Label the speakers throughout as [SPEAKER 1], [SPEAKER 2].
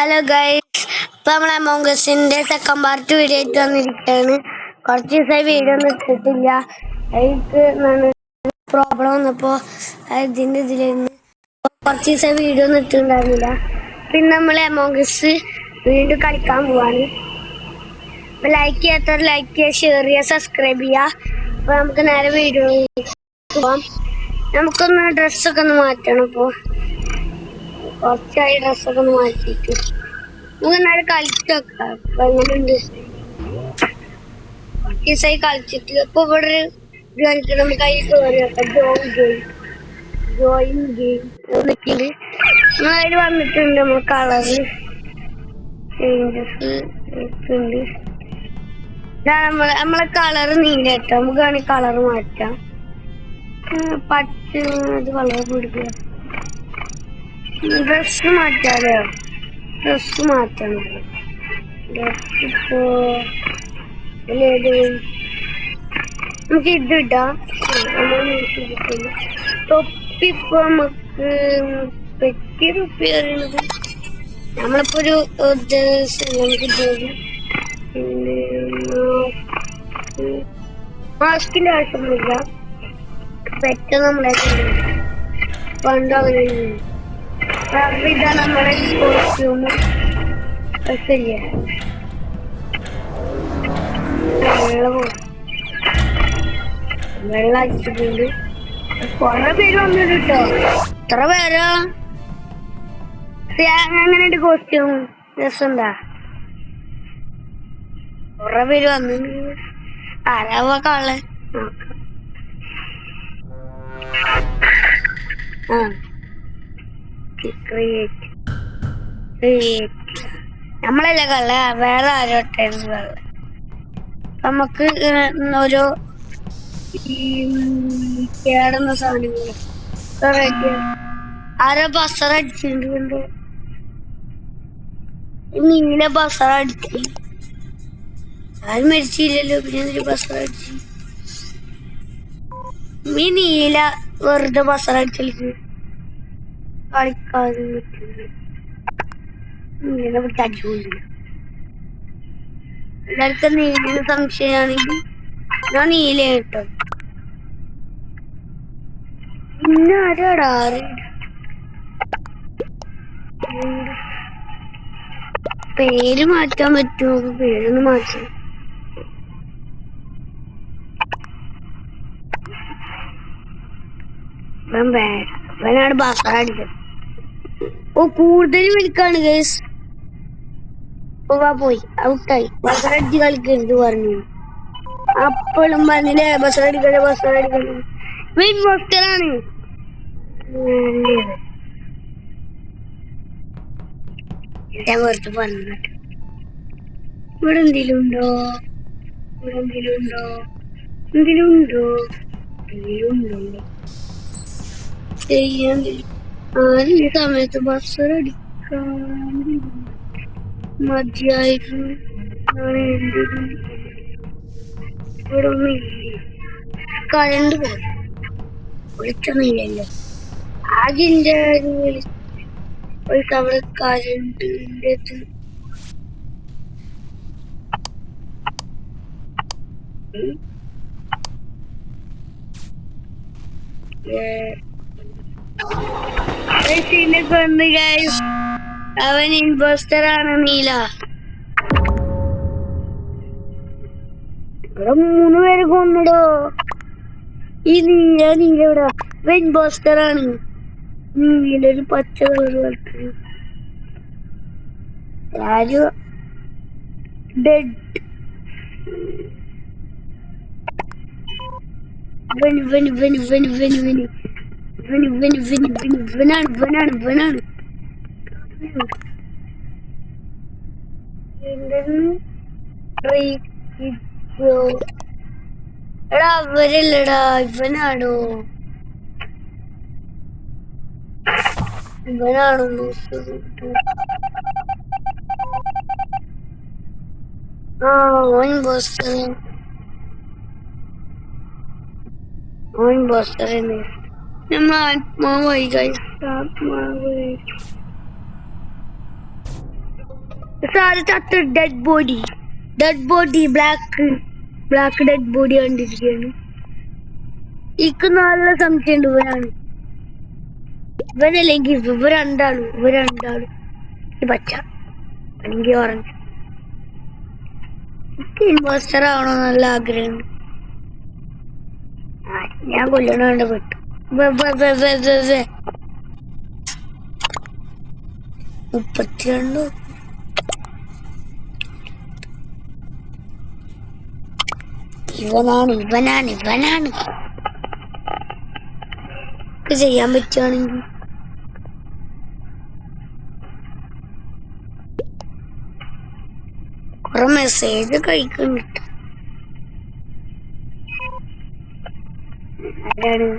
[SPEAKER 1] Hello guys, ഇപ്പൊ നമ്മളെ മോങ്കസിന്റെ second part video ആയിട്ട് വന്നിരിക്കുകയാണ്. കുറച്ച് ദിവസമായി വീഡിയോ ഒന്നും ഇട്ടിട്ടില്ല. എനിക്ക് പ്രോബ്ലം വന്നപ്പോൾ ഇതിലിരുന്ന് കുറച്ച് ദിവസമായി വീഡിയോ ഒന്നും ഇട്ടിട്ടുണ്ടായിരുന്നില്ല. പിന്നെ നമ്മളെ മോങ്കസ് വീണ്ടും കളിക്കാൻ പോവാണ്. ലൈക്ക് ചെയ്യാത്തവർ ലൈക്ക് ചെയ്യുക, ഷെയർ ചെയ്യുക, സബ്സ്ക്രൈബ് ചെയ്യുക. അപ്പൊ നമുക്ക് നേരെ വീഡിയോ പോവാം. നമുക്കൊന്ന് ഡ്രസ്സൊക്കെ ഒന്ന് മാറ്റണം. ഇപ്പോൾ കുറച്ചായി ഡ്രസ്സൊക്കെ ഒന്ന് മാറ്റിയിട്ട് നമുക്ക് എന്നാലും കളിച്ചു വെക്കാം. അപ്പൊ എങ്ങനെയുണ്ട് കുറച്ച് കളിച്ചിട്ട് ഇപ്പൊ ഇവിടെ ഒരു കളിച്ചിട്ട് നമുക്ക് അതിൽ കയറി വെക്കാം. ജോയിൻ ഗെയിം നിൽക്കിണ്ട് അതിൽ വന്നിട്ടുണ്ട്. നമ്മൾ കളറ് ചേഞ്ചസ് ഉണ്ട്. നമ്മളെ കളറ് നീല കേട്ടോ. നമുക്ക് വേണമെങ്കിൽ കളറ് മാറ്റാം. പച്ച അത് വളരെ പിടിക്കുക. ഡ്രസ് മാറ്റാലോ, ഡ്രസ് മാറ്റണം. ഡ്രസ്സിപ്പോ നമുക്ക് ഇത് ഇടാം. തൊപ്പിപ്പോ നമുക്ക് പെറ്റി തൊപ്പി പറയുന്നത് നമ്മളിപ്പോ ഒരു നമുക്ക് പിന്നെ മാസ്കിന്റെ ആവശ്യമൊന്നുമില്ല. പെറ്റ് നമ്മളെ പണ്ട് അങ്ങനെ ഇതാ നമ്മുടെ കോസ്റ്റ്യൂം. ശരിയാണ്, വെള്ളം അടിച്ചിട്ടുണ്ട്. കൊറേ പേര് വന്നിട്ട് കേട്ടോ. എത്ര പേരോ അങ്ങനെയുണ്ട് കോസ്റ്റ്യൂം. രസമുണ്ടാ? കൊറേ പേര് വന്നിട്ടുണ്ട്. ആരാവാ കള്ളൻ? നമ്മളല്ല കള്ള, വേറെ ആരോട്ടായിരുന്നു കള്ള. നമുക്ക് ഓരോ കേടുന്ന സാധനങ്ങൾ ആരോ ബസറ അടിച്ചിട്ടുണ്ട്. നീല ബസറ അടിച്ചു. ആരും മരിച്ചില്ലല്ലോ. പിന്നെ എന്തൊരു ബസറ അടിച്ചു? ഈ നീല വെറുതെ ബസറ അടിച്ചു കളിക്കാതെ നീല വിട്ട് അടിച്ചുകൊണ്ടില്ല. എല്ലാവർക്കും നീല സംശയമാണെങ്കിൽ ഞാൻ നീല കേട്ടോ. പിന്നെ ആരാടാ പേര് മാറ്റാൻ പറ്റുമോ? പേരൊന്ന് മാറ്റാം. അവനാണ് ബസറ അടിച്ചത്. ഓ കൂടുതൽ വിളിക്കാണ് ഗൈസ്. പോയി ഔട്ടായി. ബസറ അടിച്ച് കളിക്കരുത് പറഞ്ഞു. അപ്പോഴും പറഞ്ഞില്ലേ ബസറ അടിക്കണേ ബസറ അടിക്കണേ. ആണ് ഞാൻ വെറുതെ പറഞ്ഞു. ഇവിടെ എന്തെങ്കിലും ഉണ്ടോ? ഇവിടെ എന്തെങ്കിലും ഉണ്ടോ? എന്തെങ്കിലും ഉണ്ടോ? എന്തെങ്കിലും ഉണ്ടോ? ചെയ്യാൻ ആരും ഈ സമയത്ത് ബസറ അടിക്കാൻ മതിയായിരുന്നു. ഇവിടെ ഒന്നും കരണ്ട് പോയി. വിളിച്ചൊന്നുമില്ലല്ലോ. ആകെ ഒരു അവിടെ കരണ്ടിൻ്റെ അവൻ ഇൻവെസ്റ്റർ ആണ്. നീല ഇവിടെ 3 പേര് കൊന്നിടോ. ഈ നീല ഇവിടെ ഇൻവെസ്റ്റർ ആണ്. നീലൊരു പച്ച കളർ ആരും ഡെഡ്. എടാ അവരല്ലടാ, ഇവനാണോ? ഇവനാണോ? ഓൻ ബോസ്റ്റർ നമ്മൾ ആത്മാവായി. ആത്മാവ് സാറ് ചത്ത dead body black dead body കണ്ടിരിക്കുകയാണ്. എനിക്ക് നല്ല സംശയമുണ്ട് ഇവനല്ലെങ്കിൽ ഇവ രണ്ടാളും ഈ പച്ച അല്ലെങ്കിൽ ഓറഞ്ച്. എനിക്ക് ഇൻവെസ്റ്റർ ആവണോ നല്ല ആഗ്രഹമുണ്ട്. ഞാൻ കൊല്ലണ പെട്ടു. 32 ഇവനാണ് ചെയ്യാൻ പറ്റുവാണെങ്കിൽ. കുറെ മെസ്സേജ് കഴിക്കുന്നുണ്ട്. ആരാണ്?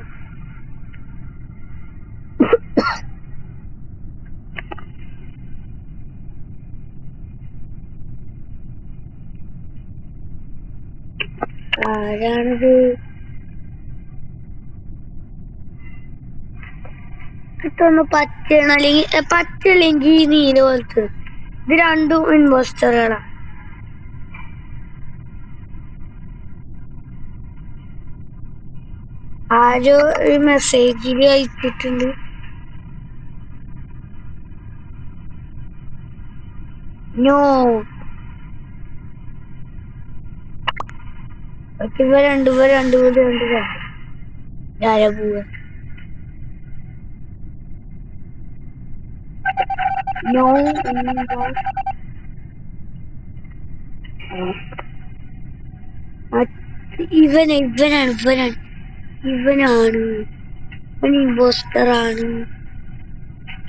[SPEAKER 1] ആരാണിത്? ഇതൊന്ന് പച്ചല്ലെങ്കിൽ നീല പോലത്തെ. ഇത് രണ്ടും ഇൻവെസ്റ്ററുകളാണ്. ആരോ ഒരു മെസ്സേജിൽ അയച്ചിട്ടുണ്ട്. നോ ഇവ രണ്ട് ആരാ പോവാ? നോ ഇവനാണ് ഇവൻ ഇമ്പോസ്റ്ററാണ്.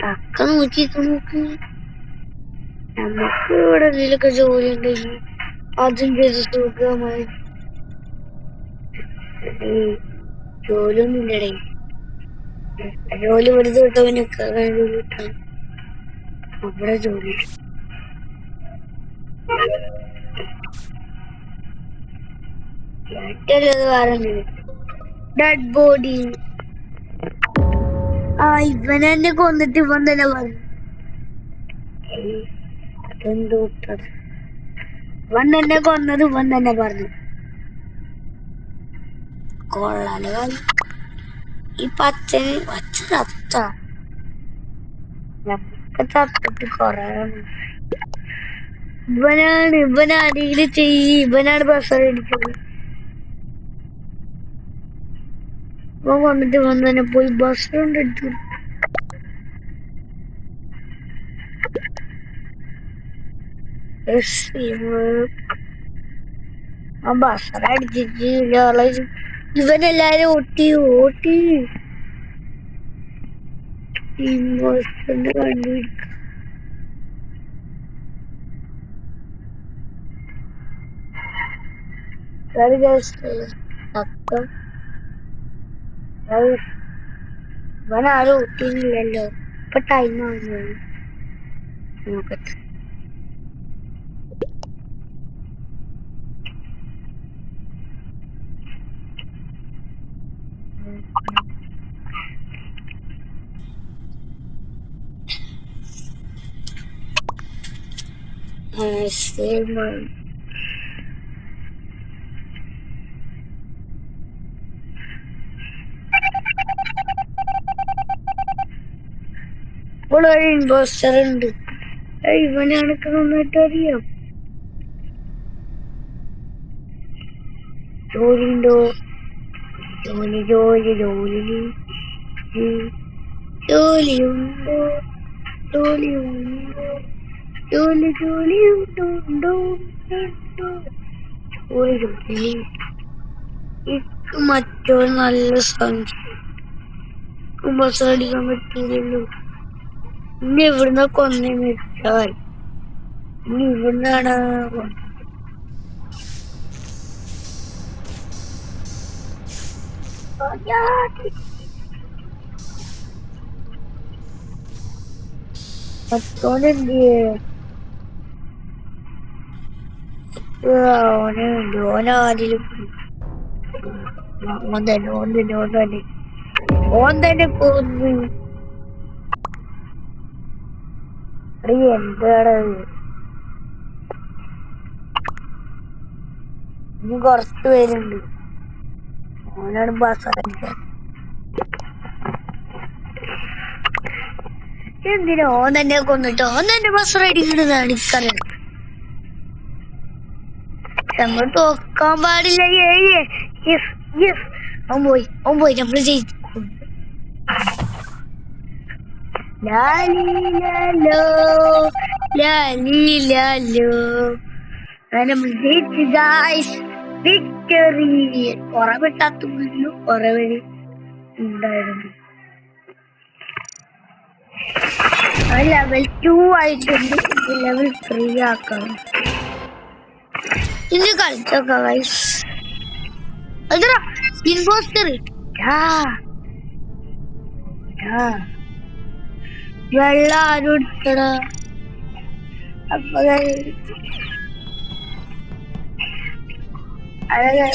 [SPEAKER 1] തക്ക നോക്ക്. നമുക്ക് ഇവിടെ എന്തെങ്കിലുമൊക്കെ ജോലി ഉണ്ടെങ്കിൽ അതും ചെയ്ത് സുഖമായി. ജോലിയൊന്നും ഇല്ലടേ. ജോലി ഒരു തൊട്ടവനൊക്കെ അവിടെ ജോലി. വേറെ ഡെഡ് ബോഡി. ഇവനെന്നെ കൊന്നിട്ട് ഇവൻ തന്നെ പറഞ്ഞു. അതെന്തോ ഇവൻ തന്നെ കൊന്നത് ഇവൻ തന്നെ പറഞ്ഞു. കൊള്ളാല് ഈ പച്ച ചത്തിട്ട് കൊറേ. ഇവനാരെങ്കിലും ഇവനാണ് ബസ് അടിക്കുന്നത്. ഇവൻ കൊന്നിട്ട് ഇവൻ തന്നെ പോയി ബസ് കൊണ്ടെടുത്തു. ബസ്സടിച്ചിട്ട് ഇവനെല്ലാരും ഓട്ടി കണ്ടുപിടിക്കും. ഇവനാരും ഓട്ടിയില്ലല്ലോ. ഇപ്പൊ ടൈം ആവുന്നു. നോക്കട്ടെ. ഇപ്പോൾ ഒരു ഇൻവെസ്റ്റർ ഉണ്ട്. ഇവനെ എനിക്ക് നന്നായിട്ട് അറിയാം. ജോലിയുണ്ടോ? ജോലിയുണ്ടോ? മറ്റൊരു നല്ല സംഖ്യ ബസ് അടിക്കാൻ പറ്റിയില്ലല്ലോ. ഇനി ഇവിടുന്ന് കൊന്നേ വെച്ചാൽ ഇനി ഇവിടുന്നാണ് മറ്റോനെന്ത് ഓനാരിലും ഓൻ തന്നെ കൊന്നു. എന്താണ് ഇനി കുറച്ച് പേരുണ്ട്. ഓനാണ് ബസ് അടിക്കാൻ. എന്തിനാ ഓൻ തന്നെ കൊന്നിട്ട് ഓൻ തന്നെ ബസ് അടിക്കണതാണ് എനിക്കറിയാം. നമ്മൾ തോക്കാൻ പാടില്ല. ഓൻ പോയി നമ്മൾ ജയിച്ചു. ലാലോ നമ്മൾ ജയിച്ചു ഗായ്സ്. വിക്ടറി. ഉറവിട്ടാത്തുള്ളൂ ഉറവഴി ഉണ്ടായിരുന്നു. ലെവൽ 2 ആയിട്ടുണ്ട്. ലെവൽ 3 ആക്കണം. ഇന്ന് കളിച്ചോക്കാം ഗൈസ്. അതാ ഇൻപോസ്റ്റർ. വെള്ളം ആരും എടുക്കണ. അപ്പൊ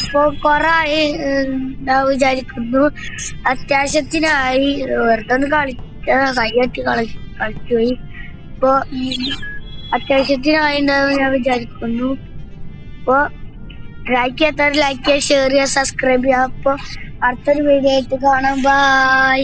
[SPEAKER 1] ഇപ്പൊ കൊറേ ആയി വിചാരിക്കുന്നു. അത്യാവശ്യത്തിനായി വെറുതെ ഒന്ന് കൈയ്യട്ടി കളിച്ചുപോയി. ഇപ്പൊ അത്യാവശ്യത്തിനായിണ്ടാവും ഞാൻ വിചാരിക്കുന്നു. അപ്പൊ ലൈക്ക് ചെയ്യാത്തവർ ലൈക്ക് ചെയ്യുക, ഷെയർ ചെയ്യുക, സബ്സ്ക്രൈബ് ചെയ്യുക. അപ്പൊ അടുത്തൊരു വീഡിയോ ആയിട്ട് കാണാം. ബൈ.